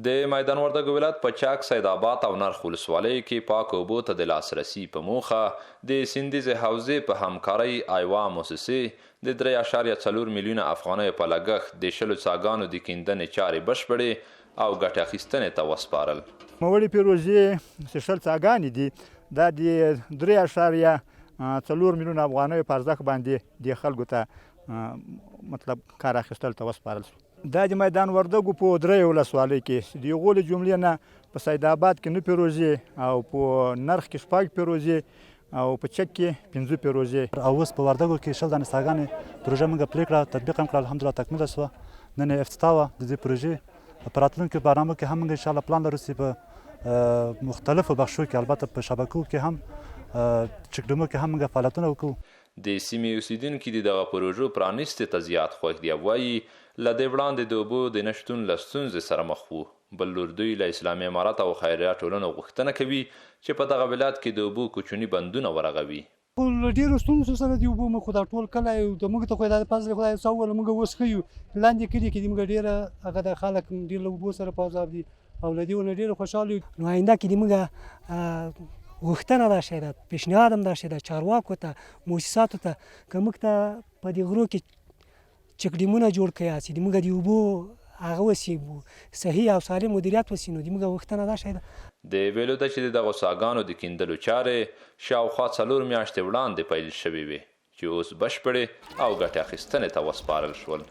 د میدان وردګو ولایت په چاک سیدآباد او نرخ ولسوالۍ کې پاکو اوبو ته د لاسرسي په موخه د سیندیزې حوزې په همکارۍ ایوا موسسې د 3.4 میلیونه افغانیو په لګښت د 10 څاګانو د کیندنې چارې بشپړې او ګټې اخیستنې ته وسپارل. موړې پروژې 10 څاګانې دي، دا د 3.4 میلیونه افغانیو په ارزښت باندې د خلکو ته مطلب کار اخیستل ته وسپارل شو. دا د میدان وردګو په 3 ولسوالۍ کې د هغو له جملې نه په سیدآباد کې 9 پروژې او په نرخ کې 6 پروژې او په چک کې 15 پروژې او اوس په وردګو کې 10 دانې څاګانې پروژه موږ پلې کړه، تطبیق هم کړه، الحمدلله تکمیله شوه. نن یې افتتاح وه د دې پروژې. په راتلونکو برنامو کې هم موږ انشاءالله پلان لرو چې په مختلفو بخشو کې البته په شبکو کې هم چکډمو کې هم موږ فعالیتونه وکړو. د سیمې اوسیدونکي د دغه پروژو پرانیستې ته زیات خوښ دي او وایي له دې وړاندې د اوبو د نشتون له ستونزې سره مخ وو. بل لور دوی له اسلامي امارت او خیریه ټولنو غوښتنه کوي چې په دغه ولایت کې د اوبو کوچني بندونه ورغوي. له ډېرو ستونزو سره د اوبو موږ خو دا ټول کلی د موږ ته خو دا فضل خدای څه وویل موږ اوس ښه یو. لاندې کلي کې موږ ډېره هغه د خلک ډېر له اوبو سره په عذاب دي او له دې نه ډېر خوشحاله یو. نو آینده کې د موږ غوښتنه دا شی ده، پیشنهاد هم دا شی ده چارواکو ته مؤسساتو ته که موږ ته په دې غرو کې چکډیمونه جوړ کړي چې د موږ د اوبو هغه وسي صحیح او سالم مدیریت وسي نو د موږ غوښتنه دا شی ده. د ویلو ده چې د دغو څاګانو د کیندلو چارې شاوخوا 4 میاشتې وړاندې پیل شوې وې چې اوس بشپړې او ګټې اخیستنې ته وسپارل شول.